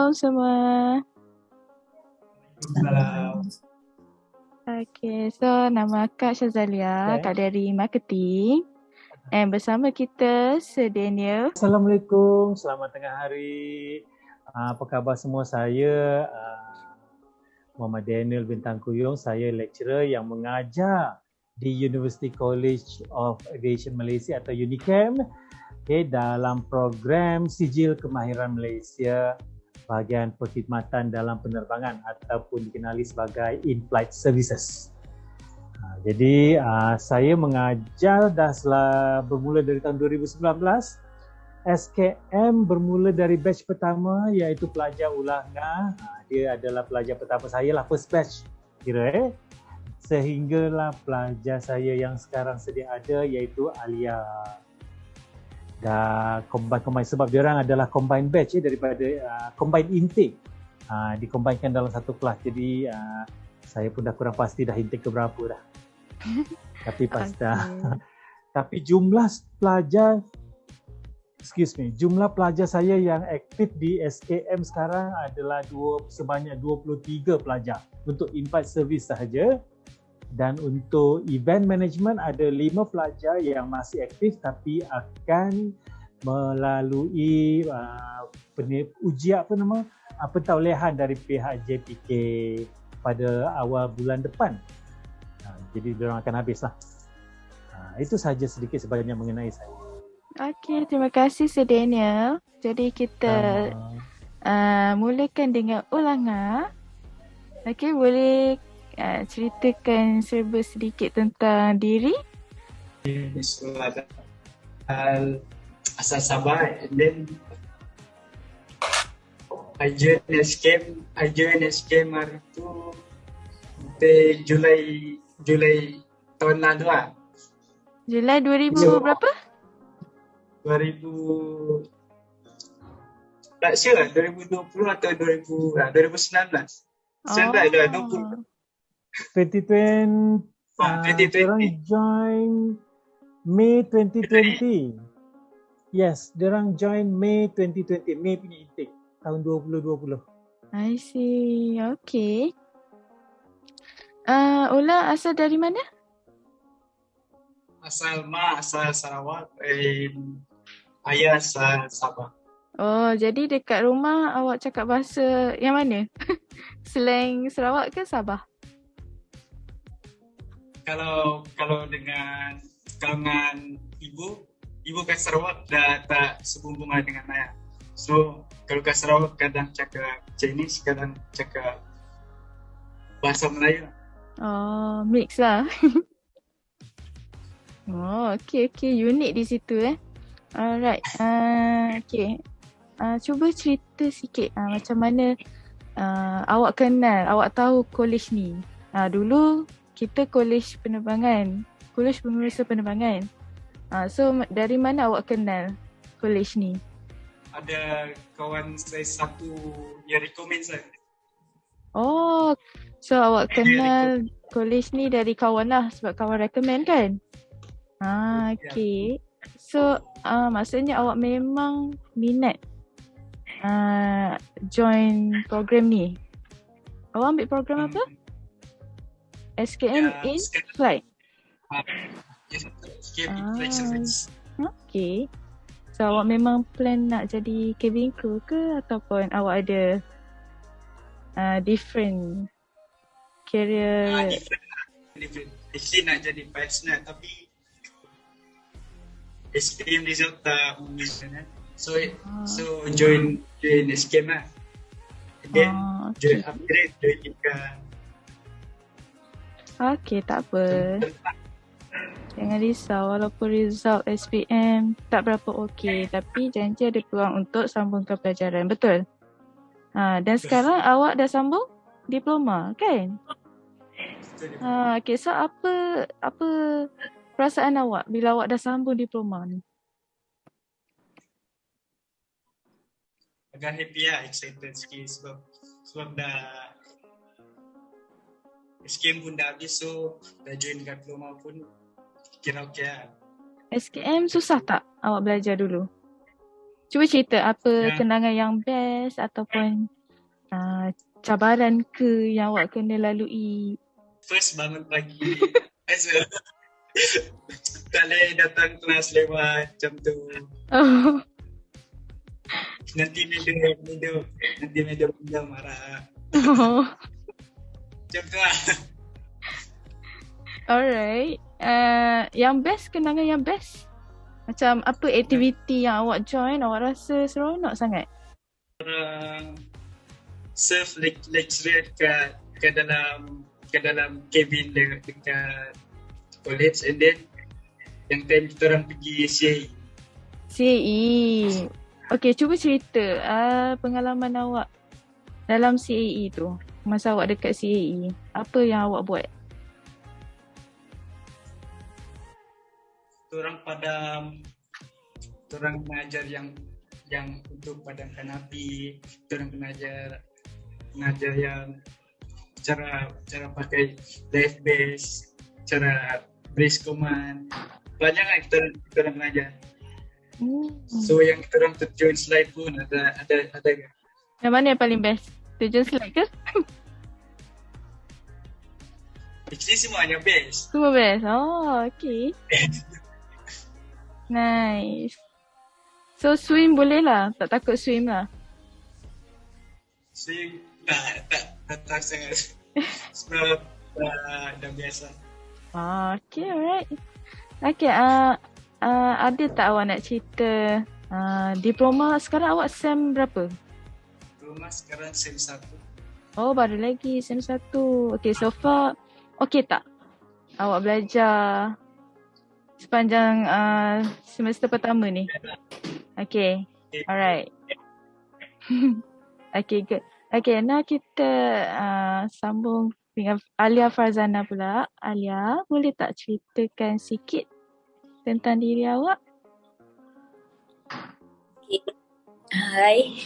Assalamualaikum semua. Salam. Okay, so nama Kak Syazalia, Kak dari marketing. And bersama kita Sir Daniel. Assalamualaikum, selamat tengah hari. Apa khabar semua? Saya Muhammad Daniel Bintang Kuyung. Saya lecturer yang mengajar di University College of Aviation Malaysia atau UNICAM, dalam program Sijil Kemahiran Malaysia bahagian perkhidmatan dalam penerbangan ataupun dikenali sebagai In-Flight Services. Jadi saya mengajar dah bermula dari tahun 2019. SKM bermula dari batch pertama iaitu pelajar ulangan. Dia adalah pelajar pertama saya lah, first batch kira sehinggalah pelajar saya yang sekarang sedia ada iaitu Alia. Dah combine sebab dia orang adalah combine batch daripada combine intake. Dikombainkan dalam satu kelas. Jadi saya pun dah kurang pasti dah intake ke berapa dah. Tapi pasti tapi jumlah pelajar saya yang aktif di SKM sekarang adalah sebanyak 23 pelajar untuk in-flight service sahaja. Dan untuk event management ada 5 pelajar yang masih aktif tapi akan melalui pentaulihan dari pihak JPK pada awal bulan depan. Jadi diorang akan habislah. Itu sahaja sedikit sebanyak mengenai saya. Okey, terima kasih Sir Daniel. Jadi kita mulakan dengan ulangan. Okey, boleh ceritakan serba sedikit tentang diri? Asal Sabah, and then I joined SKM hari tu Julai tahun lalu lah. Julai 2000 berapa? 2000 tak sure lah, 2020 atau 2019. Saya dah 20. 2020. 2020. Diorang join Mei 2020. Yes, diorang join Mei 2020. Mei punya intake tahun 2020. I see. Okay. Ula asal dari mana? Asal Sarawak, ayah asal Sabah. Oh, jadi dekat rumah awak cakap bahasa yang mana? Slang Sarawak ke Sabah? Kalau dengan ibu kat Sarawak dah tak sebumbungan dengan ayah. So kalau kat Sarawak kadang cakap Chinese, kadang cakap bahasa Melayu. Oh, mix lah. Oh, okay. Unik di situ Alright. Okay. Cuba cerita sikit macam mana awak kenal, awak tahu college ni. Dulu kita college penerbangan, college pemeriksa penerbangan. So dari mana awak kenal college ni? Ada kawan saya satu yang recommend saya. Oh, so awak kenal college ni dari kawan lah sebab kawan recommend kan? Okay. So maksudnya awak memang minat join program ni. Awak ambil program apa? SKM in flight. SKM in flight service. Okay. So awak memang plan nak jadi cabin crew ke ataupun awak ada different career? Different. Actually nak jadi pilot tapi SPM result tak memenuhi. So join SKM lah. Then join upgrade ikan. Okay, tak apa. Jangan risau walaupun result SPM tak berapa okey, tapi janji ada peluang untuk sambungkan pelajaran, betul? Dan sekarang awak dah sambung diploma, kan? Okay, so apa perasaan awak bila awak dah sambung diploma ni? Agak happy lah, excited sikit sebab dah SKM pun dah habis, so dah join dekat diploma pun kira okey lah. SKM susah tak awak belajar dulu? Cuba cerita apa kenangan yang best ataupun cabaran ke yang awak kena lalui? First bangun pagi. Tak boleh datang kelas lewat macam tu. Oh. Nanti media marah. Oh. Macam tu lah. Alright. Yang best, kenangan yang best? Macam apa aktiviti yang awak join, awak rasa seronok sangat? Serve lecturer ke dalam cabin dekat college, and then yang time kita orang pergi CAE. CAE. Okay, cuba cerita pengalaman awak dalam CAE tu. Masa awak dekat CAE, apa yang awak buat? Orang mengajar yang untuk padamkan api, orang mengajar yang cara pakai life vest, cara brace command, banyak lah kita orang mengajar. So yang kita orang terjun slide pun ada. Yang mana yang paling best? Terjun slide ke? Actually semuanya best. Semua best. Oh, okay. Nice. So swim boleh lah, tak takut swim lah. Swim tak sangat. Sebab dah biasa. Okay, alright. Okay, ada tak awak nak cerita diploma sekarang awak SEM berapa? Diploma sekarang SEM 1. Oh, baru lagi SEM 1. Okay, so far okay tak? Awak belajar sepanjang semester pertama ni? Okay, alright. Okay, good. Okay, now kita sambung dengan Alia Farzana pula. Alia, boleh tak ceritakan sikit tentang diri awak? Okay. Hai,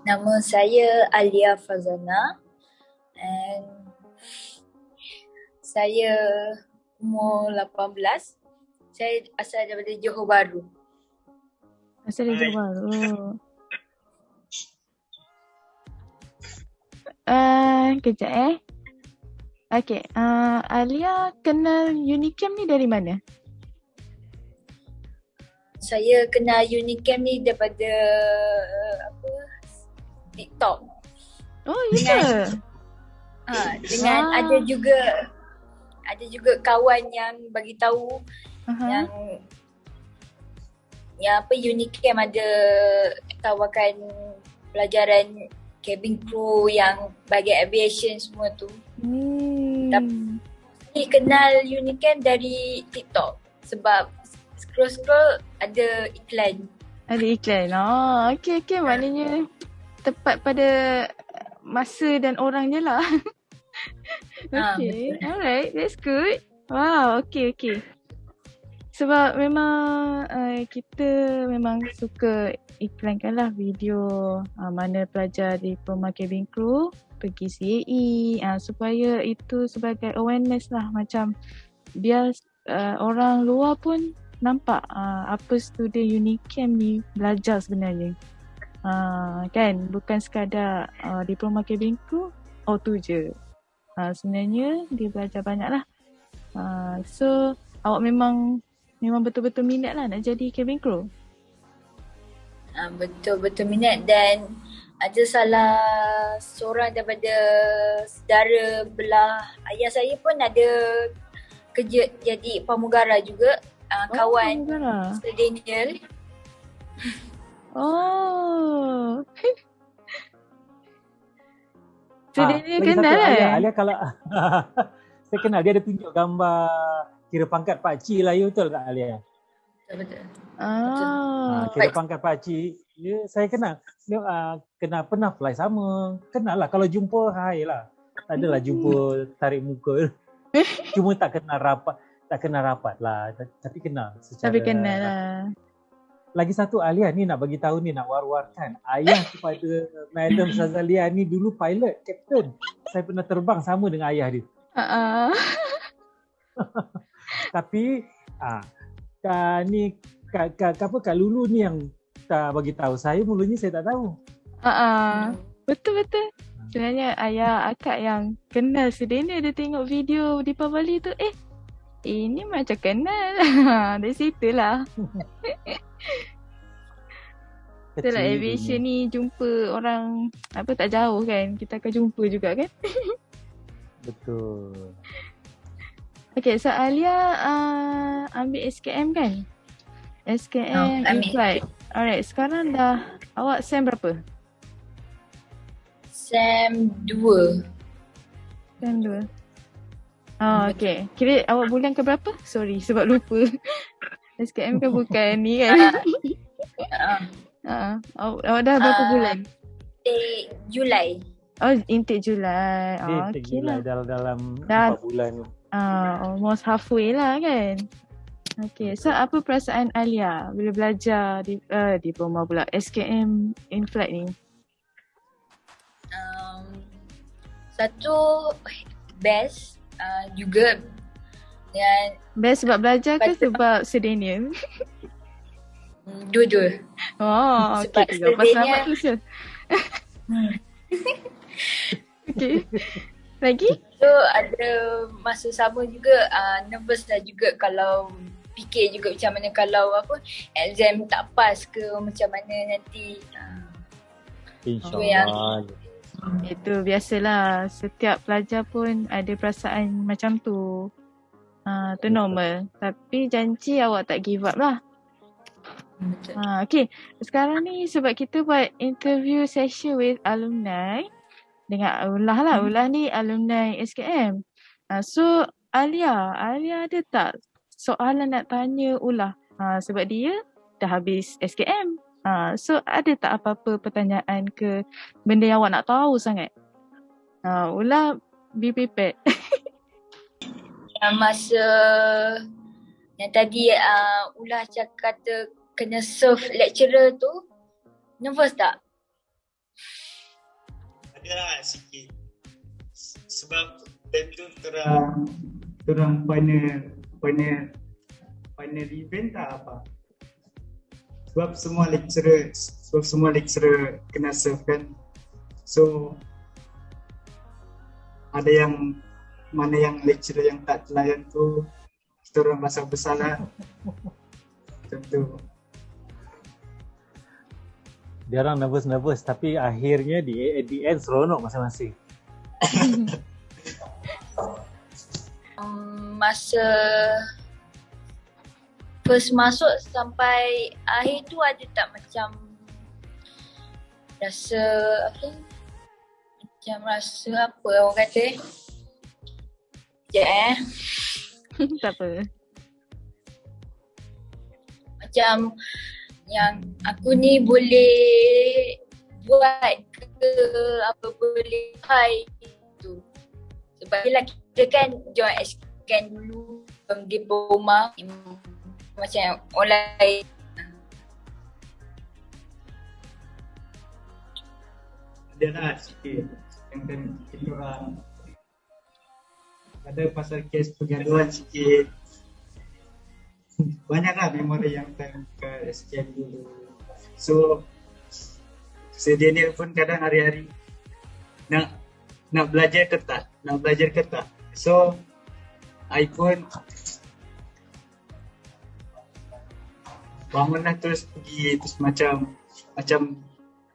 nama saya Alia Farzana and saya umur 18. Saya asal daripada Johor Bahru. Asal dari Johor Bahru. Kejap Okay, Alia kenal Unicamp ni dari mana? Saya kenal Unicamp ni daripada TikTok. Oh, ya. Dengan ada juga kawan yang bagi tahu yang Unicamp ada tawarkan pelajaran cabin crew yang bahagian aviation semua tu. Tapi kenal Unicamp dari TikTok sebab scroll ada iklan. Ada iklan. Oh, okay. Maknanya tepat pada masa dan orang je lah. Okay, alright, that's good. Wow, okay. Sebab memang kita memang suka iklankanlah video mana pelajar diploma cabin crew pergi CAE supaya itu sebagai awareness lah, macam biar orang luar pun nampak apa student Unicamp ni belajar sebenarnya. Kan, bukan sekadar diploma cabin crew tu je. Sebenarnya dia belajar banyak lah. So awak memang betul-betul minat lah nak jadi cabin crew? Betul-betul minat, dan ada salah seorang daripada saudara belah ayah saya pun ada kerja jadi pramugara juga. Kawan Mr. Daniel. Oh. Mr. Daniel lagi kenal satu, Alia kalau saya kenal, dia ada tunjuk gambar kira pangkat pakcik lah, ya betul tak Alia? Betul. Kira pangkat pakcik, ya, saya kenal. Dia pernah fly sama. Kenal lah, kalau jumpa hai lah. Tak adalah jumpa tarik muka. Cuma tak kenal rapat lah, tapi kenal secara. Tapi kenal lah. Lagi satu, Alia ni nak bagi tahu ni, nak war-warkan. Ayah kepada Madam Sazalia ni dulu pilot, captain. Saya pernah terbang sama dengan ayah dia. Tapi Kak Lulu ni yang tak bagi tahu. Saya mulanya saya tak tahu. Betul. Sebenarnya ayah akak yang kenal Sedena, dia tengok video di Pavali tu, ini macam kenal. Dari situlah. Itulah Kecil aviation dunia. ni jumpa orang tak jauh kan. Kita akan jumpa juga kan. Betul. Okay, so Alia ambil SKM kan? SKM ambil. in-flight. Alright, sekarang dah awak SEM berapa? SEM 2. SEM 2. Oh, okay. Kira awak bulan ke berapa? Sorry, sebab lupa. SKM kan bukan ni kan? Awak dah berapa bulan? Julai. Oh, intake Julai. Dia Okay lah lah. dalam Dah. 4 bulan. Almost halfway lah kan? Okay, so apa perasaan Alia bila belajar diploma pula SKM in-flight ni? Satu best juga, dan Best sebab belajar ke sebab Sedena? dua-dua. Oh, Sebab okay. Tiga pasal Sedena- apa tu Syul? Okay. Lagi? So ada masa sama juga nervous lah juga, kalau fikir juga macam mana kalau exam tak pas ke macam mana nanti. InsyaAllah. Itu biasalah, setiap pelajar pun ada perasaan macam tu. Tu normal. Tapi janji awak tak give up lah. Betul. Okay, sekarang ni sebab kita buat interview session with alumni dengan Ulah lah. Ulah ni alumni SKM. So Alia ada tak soalan nak tanya Ulah? Sebab dia dah habis SKM. So ada tak apa-apa pertanyaan ke benda yang awak nak tahu sangat? Ulah be prepared. Masa yang tadi Ulah kata kena serve lecturer tu, nervous tak? Adalah sikit. Sebab time tu terang final event tak apa. Sebab semua lecturer kena serve kan. So ada yang mana yang lecturer yang tak layan tu, kita orang rasa bersalah. Tentu. Dia orang nervous tapi akhirnya at the end seronok masing-masing. Masa first masuk sampai akhir tu ada tak macam rasa apa orang kata? Tak apa. Macam yang aku ni boleh buat ke apa, boleh high tu. Sebab yelah kita kan join SKM dulu diploma macam online. Adalah sikit yang kita orang ada pasal kes pergaduhan sikit. Banyaklah memori yang time ke SKM dulu. So Sedena pun kadang hari-hari nak belajar ke tak. So I pun bangunlah terus pergi, terus macam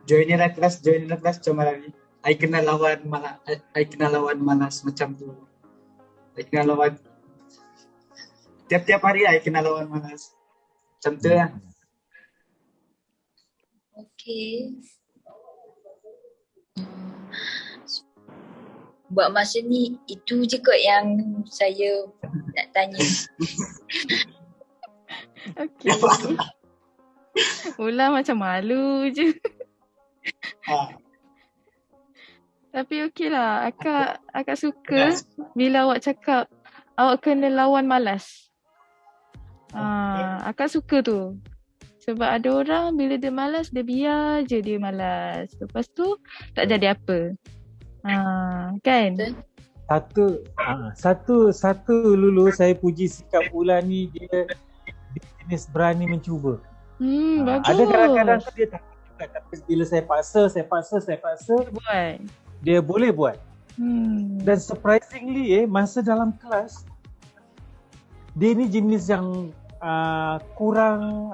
joinilah kelas macam mana ni. I kena lawan malas macam tu. I kena lawan tiap-tiap hari I kena lawan malas. Macam tu lah. Okay. Buat masa ni itu je kot yang saya nak tanya. Okay. Ulah macam malu je. Tapi okey lah. Akak suka bila awak cakap awak kena lawan malas. Akak suka tu. Sebab ada orang bila dia malas, dia biar je dia malas. Lepas tu tak jadi apa. Kan? Satu Lulu, saya puji sikap Ulah ni, dia jenis berani mencuba. Bagus. Ada kadang-kadang dia takut juga, tapi bila saya paksa buat. dia boleh buat. Dan surprisingly masa dalam kelas dia ni jenis yang kurang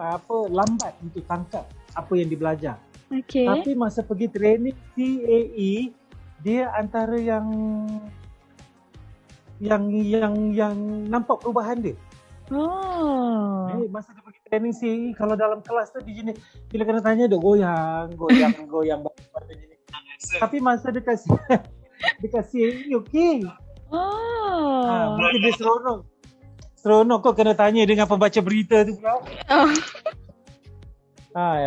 lambat untuk tangkap apa yang dia belajar. Okay. Tapi masa pergi training CAE dia antara yang nampak perubahan dia. Masa dia pergi training CAE, kalau dalam kelas tu dia jenis bila kena tanya dia goyang badan jenis. Tapi masa dekat CAE okey. Mungkin dia seronok kau kena tanya dengan pembaca berita tu pula.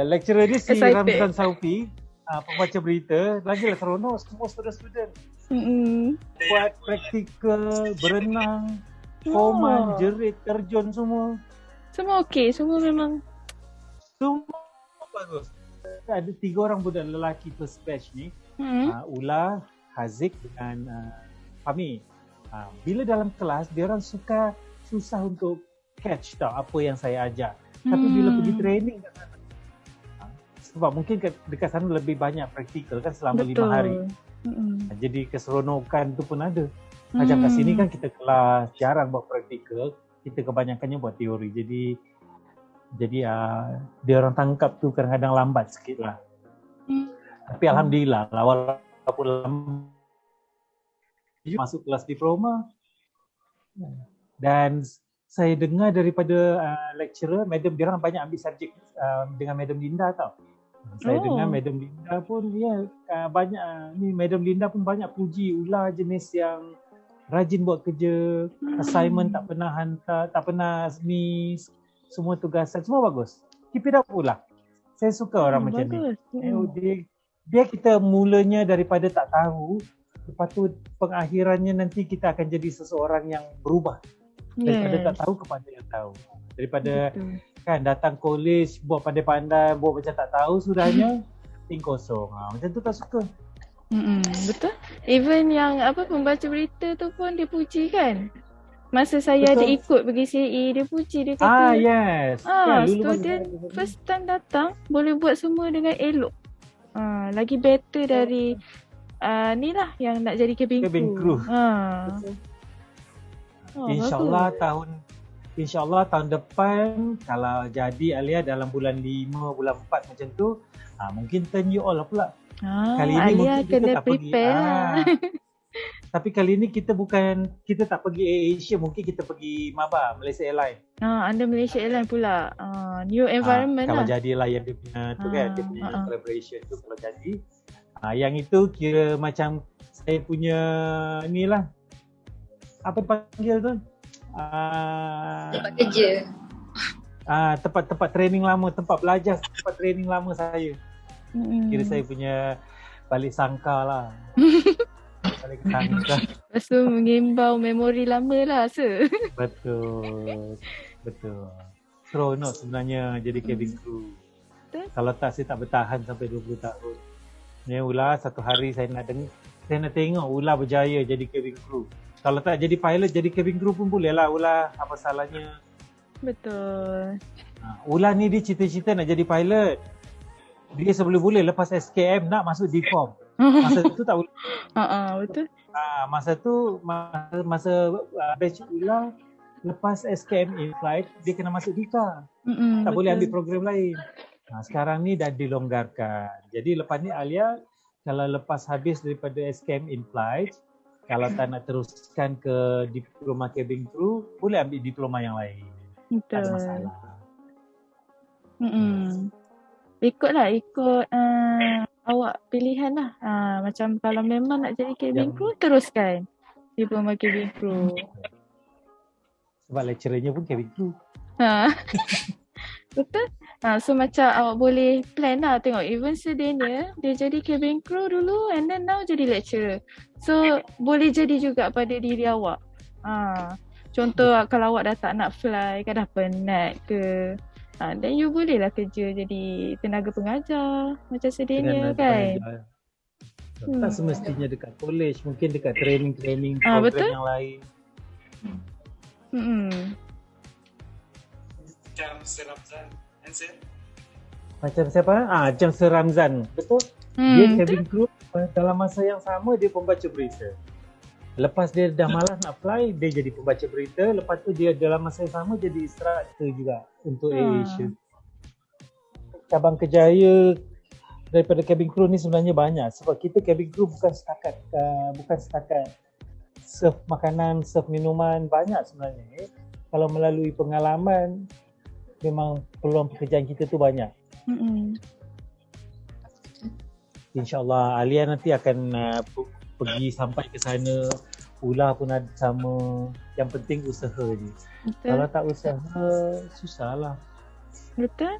Lecturer dia si Ramzan Saufi, pembaca berita, lagilah seronok semua student-student. Buat praktikal, berenang, koman, jerit, terjun semua. Semua okey, semua memang. Semua bagus. Ada 3 orang budak lelaki first batch ni, Ula, Haziq dengan Fahmi. Bila dalam kelas, dia orang susah untuk catch tau apa yang saya ajar. Tapi bila pergi training kat sana, sebab mungkin dekat sana lebih banyak praktikal kan selama 5 hari. Jadi keseronokan tu pun ada. Macam kat sini kan kita kelas jarang buat praktikal, kita kebanyakannya buat teori. Jadi dia orang tangkap tu kadang-kadang lambat sikit lah. Tapi alhamdulillah lah, walaupun lambat masuk kelas diploma. Dan saya dengar daripada lecturer, madam dia orang banyak ambil subjek dengan Madam Linda tau. Saya dengar Madam Linda pun banyak ni, Madam Linda pun banyak puji Ula jenis yang rajin buat kerja, assignment tak pernah hantar, tak pernah miss, semua tugasan semua bagus. Keep it up Ula. Saya suka orang macam ni. Dia kita mulanya daripada tak tahu, lepas tu pengakhirannya nanti kita akan jadi seseorang yang berubah. Daripada tak tahu kepada yang tahu. Daripada kan datang college buat pandai-pandai, buat macam tak tahu, sudahnya ting kosong. Macam tu tak suka. Betul. Even yang pembaca berita tu pun dia puji kan. Masa saya ada ikut pergi CAE, dia puji, dia kata yes. Student first time datang boleh buat semua dengan elok. Lagi better dari ni lah yang nak jadi cabin crew. InsyaAllah tahun depan kalau jadi Alia dalam bulan 5, bulan 4 macam tu, mungkin turn you all lah pula. Kali ini Alia mungkin kita tak prepare pergi. Tapi kali ini kita tak pergi Asia, mungkin kita pergi Maba, Malaysia Airlines. Anda Malaysia Airlines pula. New environment kalau lah. Kalau jadilah yang dia punya tu kan, dia punya collaboration tu kalau jadi. Yang itu kira macam saya punya ni lah. Apa dipanggil tu? Tempat kerja. Tempat training lama, tempat belajar, tempat training lama saya. Kira saya punya balik sangka lah. Balik sangka. Lepas tu mengimbau memori lama lah rasa. Betul. Seronok sebenarnya jadi cabin crew. Kalau tak saya tak bertahan sampai 20 tahun. Ni Ula satu hari saya nak tengok Ula berjaya jadi cabin crew. Kalau tak jadi pilot, jadi cabin crew pun boleh lah Ula. Apa salahnya? Betul. Ula ni dia cita-cita nak jadi pilot. Dia sebelum boleh lepas SKM nak masuk DPOM. Masa tu tak boleh. Betul. Masa tu, masa batch Ula lepas SKM in flight, dia kena masuk DIKA. Tak boleh ambil program lain. Sekarang ni dah dilonggarkan. Jadi lepas ni Alia, kalau lepas habis daripada SKM in flight, kalau tak nak teruskan ke diploma cabin crew, boleh ambil diploma yang lain. Betul. Tak ada masalah. Ikut awak pilihan lah. Macam kalau memang nak jadi cabin crew, teruskan diploma cabin crew. Sebab lecturernya pun cabin crew. Betul. So macam awak boleh plan lah, tengok even sedenya dia jadi cabin crew dulu and then now jadi lecturer. So boleh jadi juga pada diri awak. Contoh kalau awak dah tak nak fly, kan dah penat ke, then you boleh lah kerja jadi tenaga pengajar macam sedenya kan. Tak semestinya dekat college, mungkin dekat training program betul? Yang lain. Macam Seramzan, Ansel. Macam siapa? Macam Seramzan, betul? Dia cabin crew dalam masa yang sama dia pembaca berita. Lepas dia dah malas nak apply, dia jadi pembaca berita. Lepas tu dia dalam masa yang sama jadi instructor juga untuk AirAsia. Cabang kerjaya daripada cabin crew ni sebenarnya banyak. Sebab kita cabin crew bukan setakat serve makanan, serve minuman, banyak sebenarnya. Kalau melalui pengalaman, memang peluang pekerjaan kita tu banyak. InsyaAllah Alia nanti akan pergi sampai ke sana. Ula pun ada sama. Yang penting usaha je. Betul. Kalau tak usaha, susah lah. Betul.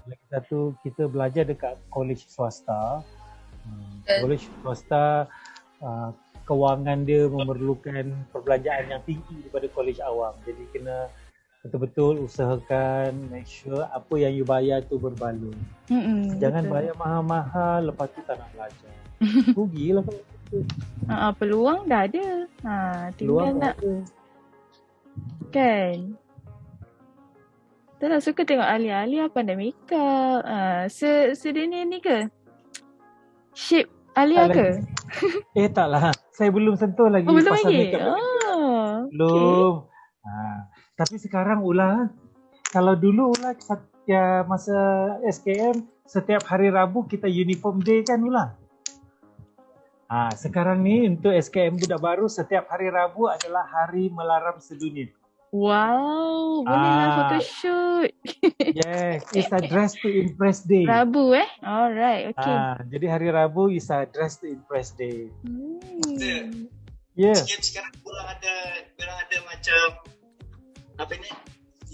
Lagi satu, kita belajar dekat kolej swasta. Kolej swasta, kewangan dia memerlukan perbelanjaan yang tinggi daripada kolej awam. Jadi kena betul-betul usahakan, make sure apa yang you bayar tu berbaloi. Jangan betul. bayar mahal-mahal lepas tu tak nak belajar. Rugilah kalau gitu. Peluang dah ada. Tinggal Peluang nak ada. kan. Tak lah, suka tengok Alia pandai make up. Sedini ni ke? Shape Alia Tak ke? lagi. Taklah. Saya belum sentuh lagi Belum pasal lagi? makeup lagi. Belum. Tapi sekarang Ula, kalau dulu Ula masa SKM, setiap hari Rabu kita uniform day kan Ula? Sekarang ni untuk SKM budak baru, setiap hari Rabu adalah hari melaram sedunia. Wow, bolehlah photoshoot. Yes, it's a dress to impress day. Rabu Alright, okay. Jadi hari Rabu is a dress to impress day. Yeah. Sekarang kurang ada macam apa ni?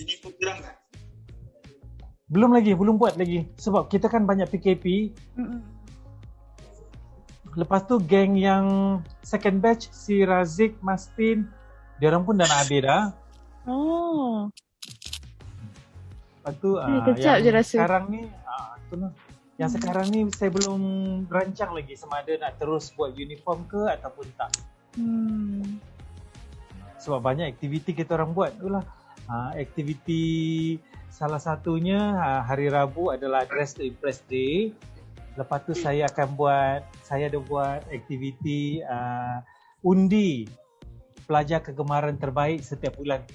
Uniform kurang tak? Belum buat lagi. Sebab kita kan banyak PKP. Lepas tu geng yang second batch, si Razik, Mastin, diorang pun dah nak habis dah. Lepas tu kejap je rasa. sekarang ni itulah. Yang sekarang ni saya belum rancang lagi sama ada nak terus buat uniform ke ataupun tak. Sebab banyak aktiviti kita orang buat itulah. Aktiviti salah satunya hari Rabu adalah Dress to Impress Day. Lepas tu saya ada buat aktiviti undi pelajar kegemaran terbaik setiap bulan.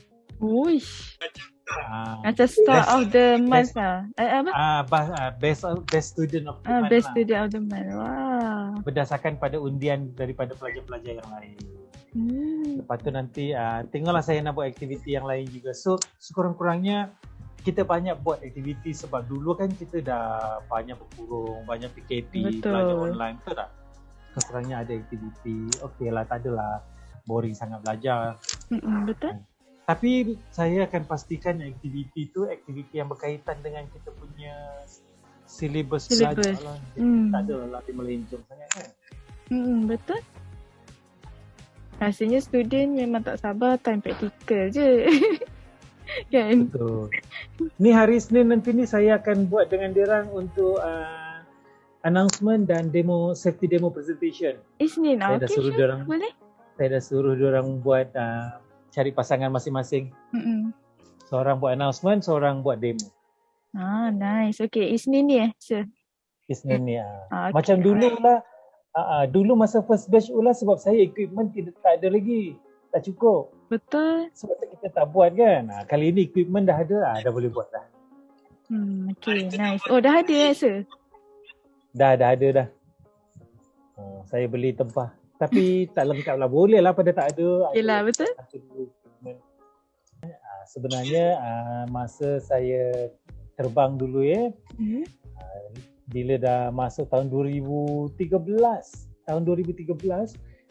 Uish. Macam start of the month lah. Best student of the month. Best student of the month. Wah. Berdasarkan pada undian daripada pelajar-pelajar yang lain. Lepas tu nanti tengoklah saya nak buat aktiviti yang lain juga. So sekurang-kurangnya kita banyak buat aktiviti sebab dulu kan kita dah banyak berkurung, banyak PKP, belajar online, betul tak? Sekurang-kurangnya ada aktiviti. Okey lah, tak adalah boring sangat belajar. Betul. Tapi saya akan pastikan aktiviti tu aktiviti yang berkaitan dengan kita punya syllabus belajar lah. Tak adalah lagi melencong sangat kan. Betul. Rasanya student memang tak sabar time praktikal je. Kan? Betul. Ni hari Isnin nanti ni saya akan buat dengan diorang untuk announcement dan safety demo presentation. Isnin saya dah suruh diorang, boleh? Saya dah suruh diorang buat cari pasangan masing-masing. Seorang buat announcement, seorang buat demo. Nice. Okay, Isnin ni sir? Isnin ni okay. Macam dulu lah. Dulu masa first batch Ula sebab saya equipment tak ada lagi. Tak cukup. Betul. Sebab kita tak buat kan. Kali ni equipment dah ada, dah boleh buat dah. Okay, nice. Oh, dah ada sir? Dah ada dah. Saya beli tempah. Tapi tak lengkap lah. Boleh lah pada tak ada. Yelah, betul. Sebenarnya masa saya terbang dulu bila dah masuk tahun 2013,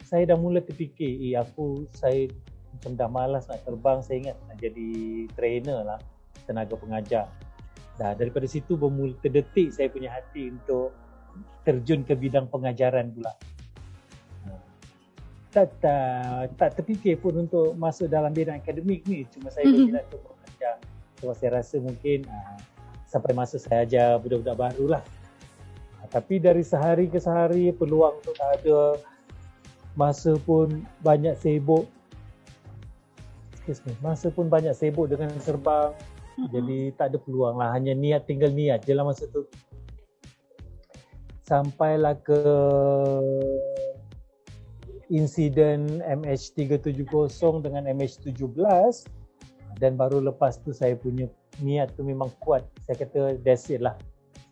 saya dah mula terfikir, saya macam dah malas nak terbang, saya ingat nak jadi trainer lah, tenaga pengajar. Daripada situ bermula terdetik saya punya hati untuk terjun ke bidang pengajaran pula. Tak terfikir pun untuk masuk dalam bidang akademik ni, cuma saya berminat untuk mengajar. Sebab saya rasa mungkin sampai masa saya ajar budak-budak baru lah. Tapi dari sehari ke sehari peluang tu tak ada, masa pun banyak sibuk. Masa pun banyak sibuk dengan terbang. Jadi tak ada peluang lah, hanya tinggal niat je lah masa tu. sampailah ke insiden MH370 dengan MH17, dan baru lepas tu saya punya niat tu memang kuat. Saya kata that's it lah.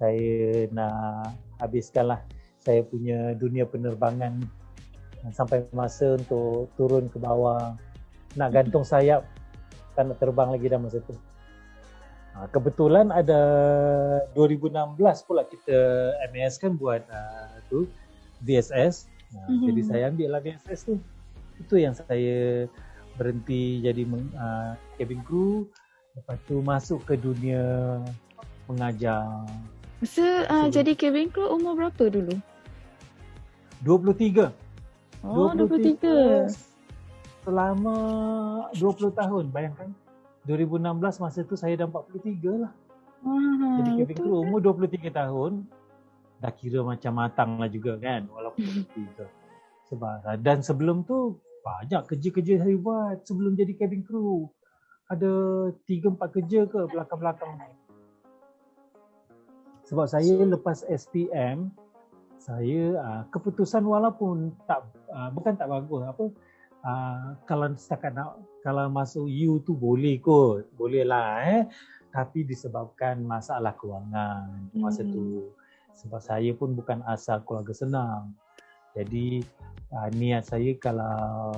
Saya nak habiskanlah saya punya dunia penerbangan sampai masa untuk turun ke bawah, nak gantung sayap, tak nak terbang lagi dah masa tu. Kebetulan ada 2016 pula kita MAS kan buat tu VSS. Jadi saya ambil lah VSS tu. Itu yang saya berhenti jadi cabin crew. Lepas tu masuk ke dunia mengajar. Masa jadi cabin crew umur berapa dulu? 23. Oh, 23. Selama 20 tahun, bayangkan. 2016 masa tu saya dah 43 lah. Jadi cabin crew umur 23 tahun. Dah kira macam matang lah juga kan, walaupun 23. Sebab, dan sebelum tu banyak kerja-kerja saya buat sebelum jadi cabin crew. Ada 3-4 kerja ke belakang-belakang ni. Sebab saya lepas SPM, saya keputusan walaupun bukan tak bagus, kalau setakat nak, kalau masuk U tu boleh kot, boleh lah tapi disebabkan masalah kewangan masa tu. Sebab saya pun bukan asal keluarga senang. Jadi niat saya kalau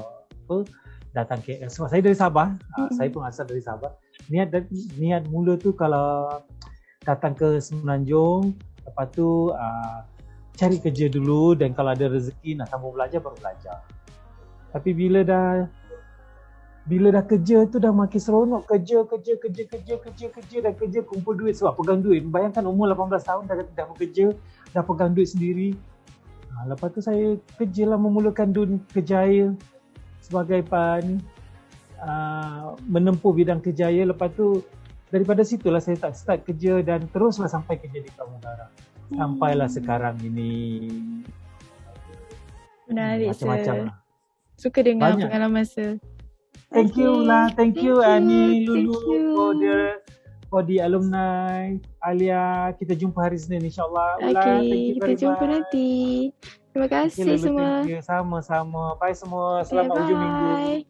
datang KL, sebab saya dari Sabah, saya pun asal dari Sabah. Niat mula tu kalau datang ke Semenanjung, lepas tu cari kerja dulu, dan kalau ada rezeki nak sambung belajar baru belajar. Tapi bila dah kerja tu dah makin seronok, kerja dan kerja, kumpul duit sebab pegang duit. Bayangkan umur 18 tahun dah bekerja, dah pegang duit sendiri. Lepas tu saya kerjalah, memulakan kerjaya sebagai menempuh bidang kerjaya. Lepas tu daripada situlah saya start kerja dan teruslah sampai kerja di Pramugara. Sampailah sekarang ini. Menarik, macam-macam lah. Suka dengar Banyak pengalaman Sir. Thank you lah, thank you Ani, Lulu for the alumni. Alia, kita jumpa hari Senin insyaAllah. Okay, kita jumpa nanti. Terima kasih semua. Sama-sama. Bye semua. Selamat hujung minggu.